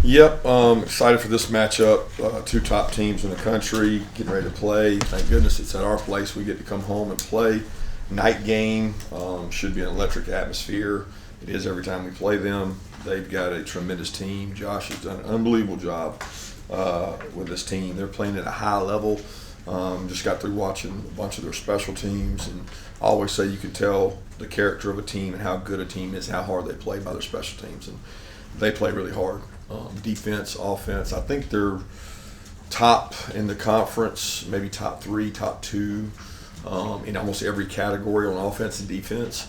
Yep, excited for this matchup. Two top teams in the country getting ready to play. Thank goodness it's at our place. We get to come home and play. Night game, should be an electric atmosphere. It is every time we play them. They've got a tremendous team. Josh has done an unbelievable job with this team. They're playing at a high level. Just got through watching a bunch of their special teams, and I always say you can tell the character of a team and how good a team is, how hard they play by their special teams, and they play really hard. Defense, offense. I think they're top in the conference, maybe top 3, top 2 in almost every category on offense and defense.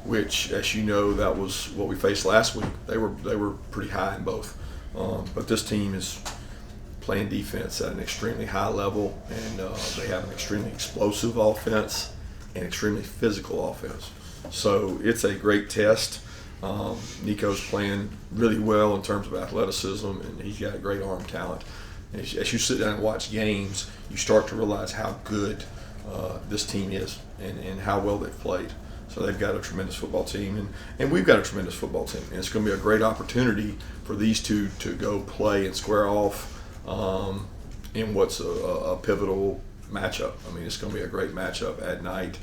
Which, as you know, that was what we faced last week. They were pretty high in both, but this team is playing defense at an extremely high level, and they have an extremely explosive offense and extremely physical offense. So it's a great test. Nico's playing really well in terms of athleticism, and he's got a great arm talent. And as you sit down and watch games, you start to realize how good this team is and how well they've played. So they've got a tremendous football team, and we've got a tremendous football team. And it's going to be a great opportunity for these two to go play and square off in what's a pivotal matchup. I mean, it's going to be a great matchup at night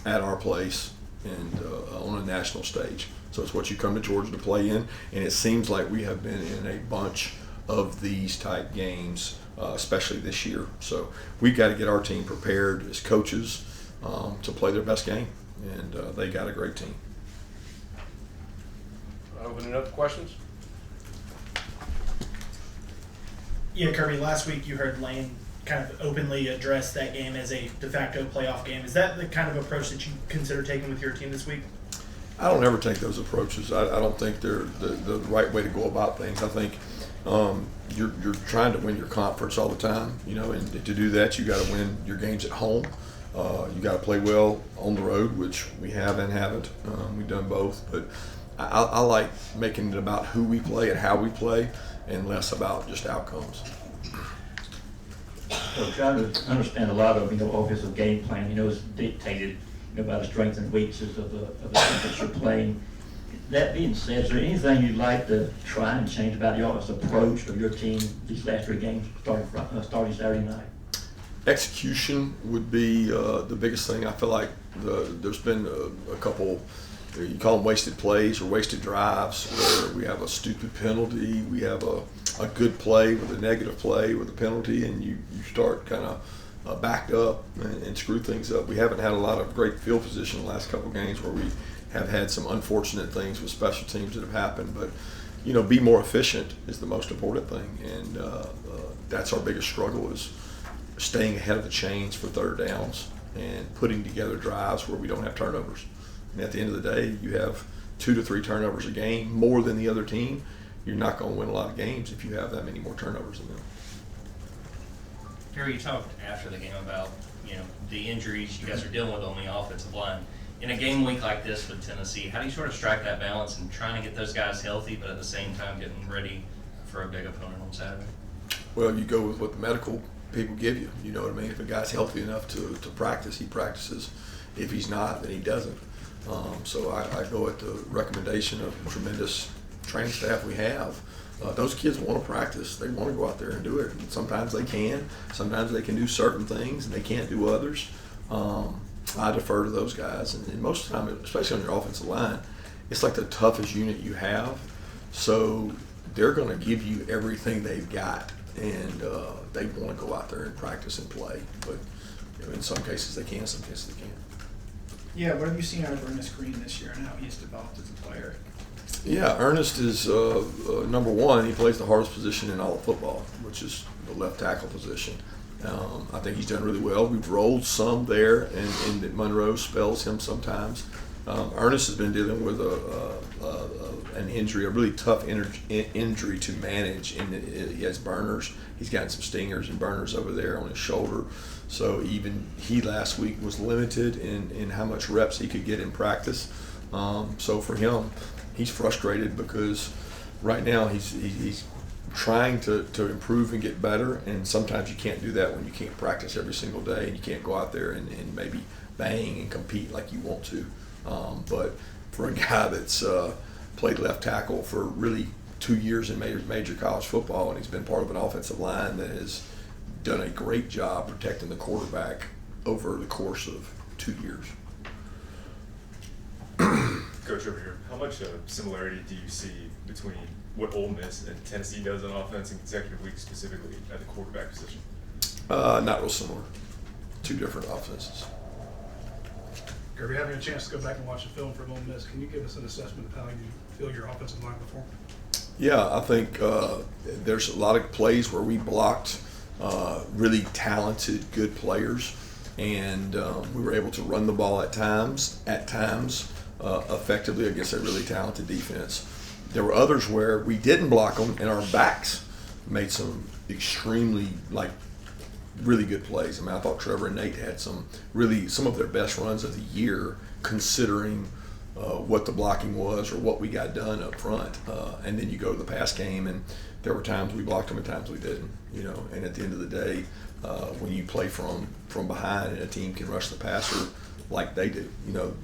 at our place and on a national stage. So it's what you come to Georgia to play in, and it seems like we have been in a bunch of these type games, especially this year. So we've got to get our team prepared as coaches to play their best game, and they got a great team. Opening up questions. Yeah, Kirby, last week you heard Lane kind of openly address that game as a de facto playoff game. Is that the kind of approach that you consider taking with your team this week? I don't ever take those approaches. I don't think they're the right way to go about things. I think you're trying to win your conference all the time, and to do that, you got to win your games at home. You got to play well on the road, which we have and haven't. We've done both, but I like making it about who we play and how we play, and less about just outcomes. So trying to understand a lot of offensive game plan, is dictated by the strengths and weaknesses of the team that you're playing. That being said, is there anything you'd like to try and change about the offensive approach of your team these last 3 games starting Saturday night? Execution would be the biggest thing. I feel like there's been a couple, you call them wasted plays or wasted drives, where we have a stupid penalty, we have a good play with a negative play with a penalty, and you start kind of backed up and screw things up. We haven't had a lot of great field position the last couple games where we have had some unfortunate things with special teams that have happened, but be more efficient is the most important thing, and that's our biggest struggle, is staying ahead of the chains for third downs and putting together drives where we don't have turnovers. And at the end of the day, you have 2 to 3 turnovers a game, more than the other team. You're not going to win a lot of games if you have that many more turnovers than them. Harry, you talked after the game about the injuries you guys are dealing with on the offensive line. In a game week like this with Tennessee, how do you sort of strike that balance and trying to get those guys healthy, but at the same time getting ready for a big opponent on Saturday? Well, you go with what the medical people give you. You know what I mean? If a guy's healthy enough to practice, he practices. If he's not, then he doesn't. So I go at the recommendation of the tremendous training staff we have. Those kids want to practice. They want to go out there and do it. And sometimes they can. Sometimes they can do certain things and they can't do others. I defer to those guys. And most of the time, especially on your offensive line, it's like the toughest unit you have. So they're going to give you everything they've got. And they want to go out there and practice and play. But in some cases they can, some cases they can't. Yeah, what have you seen out of Ernest Green this year and how he's developed as a player? Yeah, Ernest is number one. He plays the hardest position in all of football, which is the left tackle position. I think he's done really well. We've rolled some there, and Monroe spells him sometimes. Ernest has been dealing with an injury, a really tough injury to manage. He has burners. He's gotten some stingers and burners over there on his shoulder. So even he last week was limited in how much reps he could get in practice. So for him, he's frustrated because right now he's trying to improve and get better, and sometimes you can't do that when you can't practice every single day and you can't go out there and maybe bang and compete like you want to. But for a guy that's played left tackle for really 2 years in major college football, and he's been part of an offensive line that has done a great job protecting the quarterback over the course of 2 years. Coach, over here, how much similarity do you see between what Ole Miss and Tennessee does on offense in consecutive weeks, specifically at the quarterback position? Not real similar. 2 different offenses. Kirby, having a chance to go back and watch the film from Ole Miss, can you give us an assessment of how you feel your offensive line performed? Yeah, I think there's a lot of plays where we blocked really talented, good players, and we were able to run the ball at times effectively against a really talented defense. There were others where we didn't block them, and our backs made some extremely, really good plays. I mean, I thought Trevor and Nate had some of their best runs of the year, considering what the blocking was or what we got done up front. And then you go to the pass game, and there were times we blocked them and times we didn't. And at the end of the day, when you play from behind and a team can rush the passer like they do,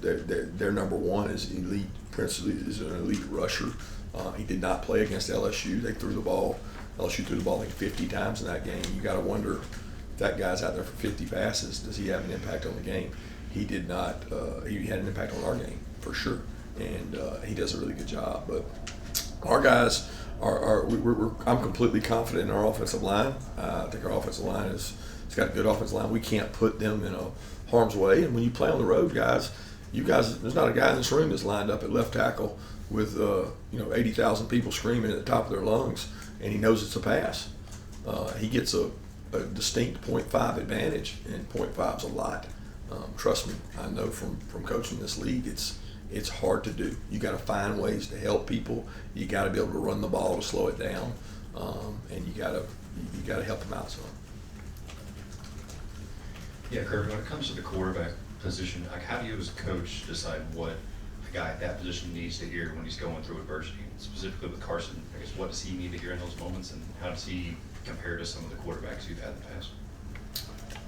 their number one is elite. Prince is an elite rusher. He did not play against LSU. They threw the ball. LSU threw the ball 50 times in that game. You got to wonder, if that guy's out there for 50 passes, does he have an impact on the game? He did not. He had an impact on our game for sure, and he does a really good job. But our guys I'm completely confident in our offensive line. I think our offensive line it's got a good offensive line. We can't put them in a harm's way. And when you play on the road, guys, there's not a guy in this room that's lined up at left tackle with 80,000 people screaming at the top of their lungs, and he knows it's a pass. He gets a distinct 0.5 advantage, and 0.5 is a lot. Trust me, I know from coaching this league, it's hard to do. You got to find ways to help people. You got to be able to run the ball to slow it down, and you got to help them out some. Yeah, Kirby, when it comes to the quarterback position, how do you as a coach decide what a guy at that position needs to hear when he's going through adversity? Specifically with Carson, I guess, what does he need to hear in those moments, and how does he compare to some of the quarterbacks you've had in the past?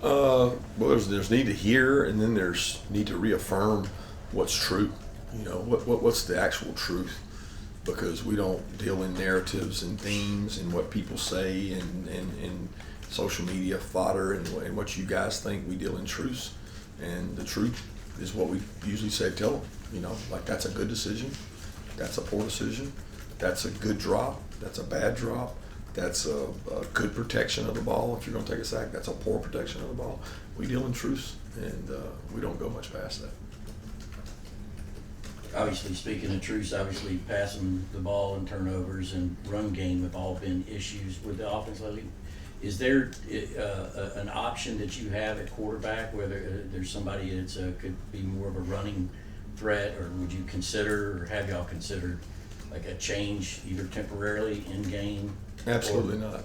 Well, there's need to hear, and then there's need to reaffirm what's true. What's the actual truth? Because we don't deal in narratives and themes and what people say and social media fodder and what you guys think. We deal in truths, and the truth is what we usually say. Tell them, that's a good decision, that's a poor decision, that's a good drop, that's a bad drop. That's a good protection of the ball. If you're going to take a sack, that's a poor protection of the ball. We deal in truths, and we don't go much past that. Obviously, speaking of truths, passing the ball and turnovers and run game have all been issues with the offense lately. Is there an option that you have at quarterback, whether there's somebody that's could be more of a running threat, or would you consider, or have y'all considered, like a change either temporarily in game? Absolutely not.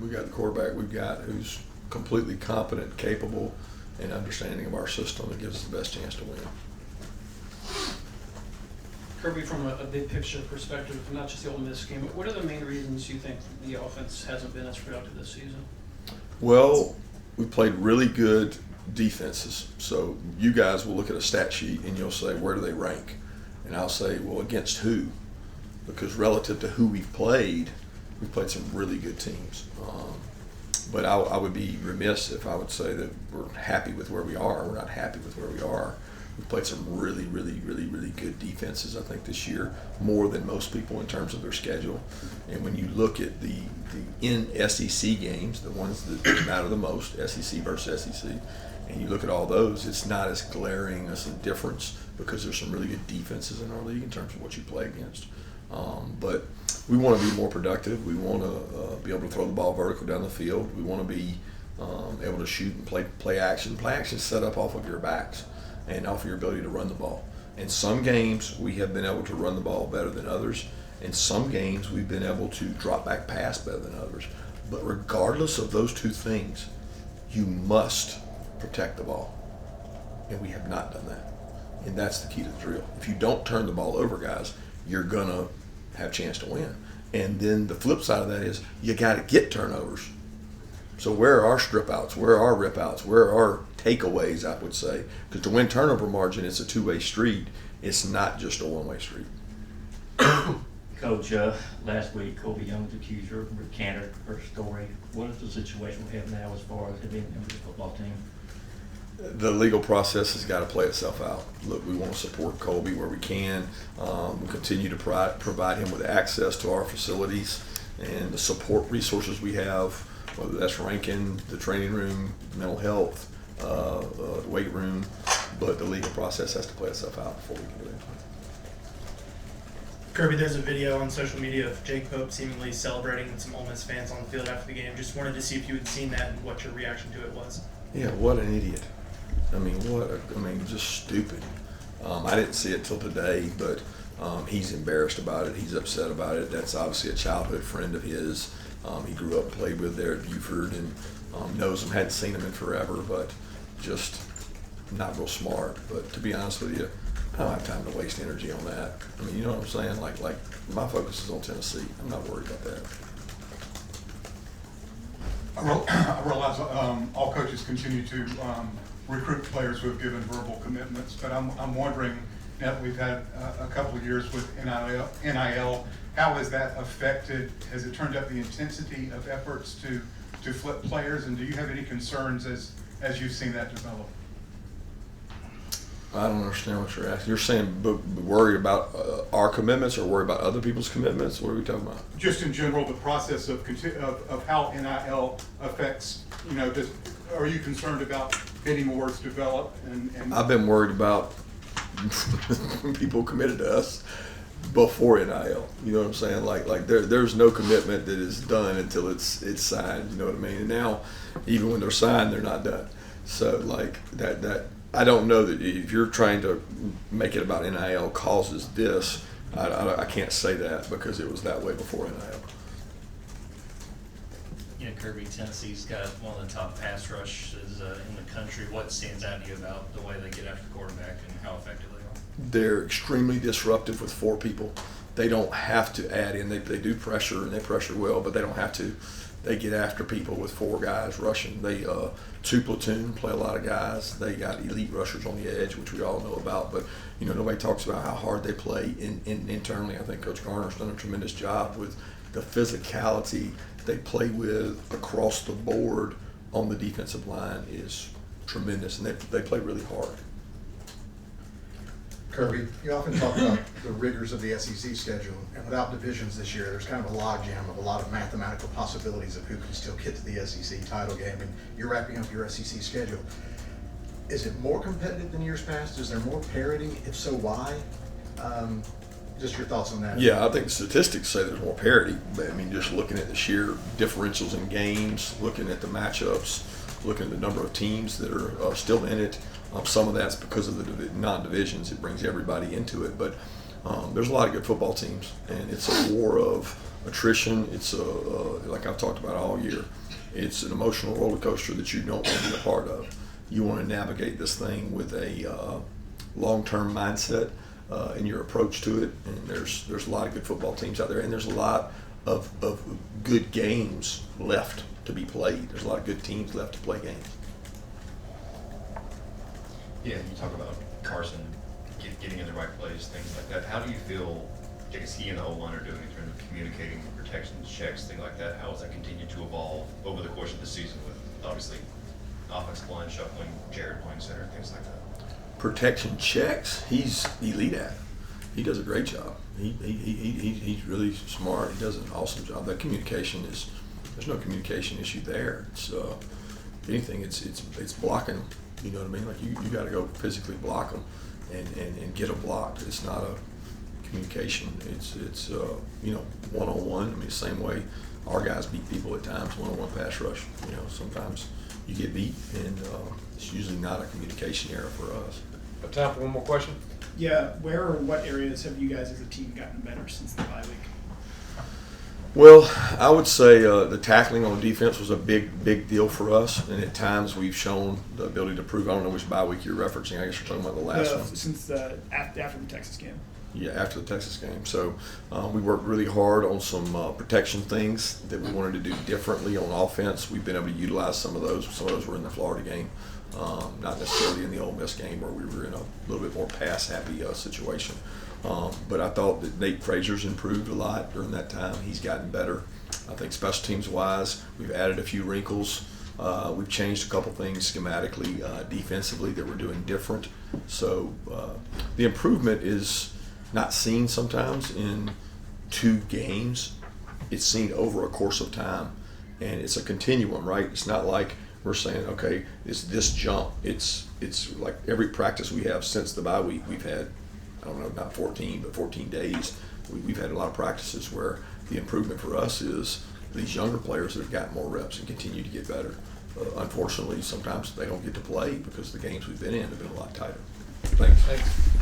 We got the quarterback we've got who's completely competent, capable, and understanding of our system that gives us the best chance to win. Kirby, from a big picture perspective, not just the Ole Miss game, but what are the main reasons you think the offense hasn't been as productive this season? Well, we played really good defenses. So you guys will look at a stat sheet and you'll say, where do they rank? And I'll say, well, against who? Because relative to who we've played some really good teams. But I would be remiss if I would say that we're happy with where we are. We're not happy with where we are. We've played some really, really, really, really good defenses, I think, this year, more than most people in terms of their schedule. And when you look at the SEC games, the ones that matter the most, SEC versus SEC, and you look at all those, it's not as glaring as a difference because there's some really good defenses in our league in terms of what you play against. But we want to be more productive. We want to be able to throw the ball vertical down the field. We want to be able to shoot and play action. Play action set up off of your backs and off of your ability to run the ball. In some games, we have been able to run the ball better than others. In some games, we've been able to drop back pass better than others. But regardless of those two things, you must protect the ball. And we have not done that. And that's the key to the drill. If you don't turn the ball over, guys, you're going to have a chance to win. And then the flip side of that is you got to get turnovers. So where are our strip outs? Where are our rip outs? Where are our takeaways, I would say? Because to win turnover margin, it's a two-way street. It's not just a one-way street. Coach, Coach, last week, Colby Young's accuser recanted her story. What is the situation we have now as far as it being a member of the football team? The legal process has got to play itself out. Look, we want to support Colby where we can. We continue to provide him with access to our facilities and the support resources we have, whether that's ranking, the training room, mental health, the weight room. But the legal process has to play itself out before we can do anything. Kirby, there's a video on social media of JPop seemingly celebrating with some Ole Miss fans on the field after the game. Just wanted to see if you had seen that and what your reaction to it was. Yeah, what an idiot. I mean, just stupid. I didn't see it till today, but he's embarrassed about it. He's upset about it. That's obviously a childhood friend of his. He grew up and played with there at Buford and knows him, hadn't seen him in forever, but just not real smart. But to be honest with you, I don't have time to waste energy on that. I mean, you know what I'm saying? Like my focus is on Tennessee. I'm not worried about that. I realize all coaches continue to recruit players who have given verbal commitments, but I'm wondering, now that we've had a couple of years with NIL, how has that affected, has it turned up the intensity of efforts to flip players, and do you have any concerns as you've seen that develop? I don't understand what you're asking. You're saying worry about our commitments or worry about other people's commitments? What are we talking about? Just in general, the process of how NIL affects, are you concerned about bidding wars develop? And I've been worried about people committed to us before NIL. You know what I'm saying? Like there's no commitment that is done until it's signed. You know what I mean? And now, even when they're signed, they're not done. So like that. I don't know that if you're trying to make it about NIL causes this. I can't say that because it was that way before NIL. You know, Kirby, Tennessee's got one of the top pass rushes in the country. What stands out to you about the way they get after the quarterback and how effective they are? They're extremely disruptive with 4 people. They don't have to add in. They do pressure and they pressure well, but they don't have to. They get after people with 4 guys rushing. They 2 platoon, play a lot of guys. They got elite rushers on the edge, which we all know about. But nobody talks about how hard they play internally. I think Coach Garner's done a tremendous job with the physicality they play with across the board on the defensive line is tremendous, and they play really hard. Kirby, you often talk about the rigors of the SEC schedule, and without divisions this year, there's kind of a logjam of a lot of mathematical possibilities of who can still get to the SEC title game, and you're wrapping up your SEC schedule. Is it more competitive than years past? Is there more parity? If so, why? Just your thoughts on that. Yeah, I think the statistics say there's more parity. But, just looking at the sheer differentials in games, looking at the matchups, looking at the number of teams that are still in it. Some of that's because of the non-divisions. It brings everybody into it. But there's a lot of good football teams, and it's a war of attrition. It's like I've talked about all year. It's an emotional roller coaster that you don't want to be a part of. You want to navigate this thing with a long-term mindset in your approach to it. And there's a lot of good football teams out there, and there's a lot of good games left to be played. There's a lot of good teams left to play games. Yeah, you talk about Carson getting in the right place, things like that. How do you feel, I guess he and the O-line are doing in terms of communicating, protections, checks, things like that? How has that continued to evolve over the course of the season with, obviously, offensive line shuffling, Jared playing center, things like that? Protection checks, he's elite at it. He does a great job. He's really smart. He does an awesome job. That communication there's no communication issue there. It's if anything, it's blocking. You know what I mean? Like you got to go physically block them and get them blocked. It's not a communication. It's one-on-one. The same way our guys beat people at times, one-on-one pass rush. Sometimes you get beat, and it's usually not a communication error for us. Got time for one more question? Yeah, where or what areas have you guys as a team gotten better since the bye week? Well, I would say the tackling on defense was a big deal for us, and at times we've shown the ability to prove. I don't know which bye week you're referencing. I guess you're talking about the last one. Since after the Texas game. Yeah, after the Texas game. So we worked really hard on some protection things that we wanted to do differently on offense. We've been able to utilize some of those. Some of those were in the Florida game, not necessarily in the Ole Miss game where we were in a little bit more pass-happy situation. But I thought that Nate Frazier's improved a lot during that time. He's gotten better. I think special teams wise, we've added a few wrinkles. We've changed a couple things schematically, defensively that we're doing different. So the improvement is not seen sometimes in 2 games. It's seen over a course of time, and it's a continuum, right? It's not like we're saying, okay, it's this jump. It's like every practice we have since the bye week, we've had, I don't know, not 14, but 14 days. We've had a lot of practices where the improvement for us is these younger players that have got more reps and continue to get better. Unfortunately, sometimes they don't get to play because the games we've been in have been a lot tighter. Thanks.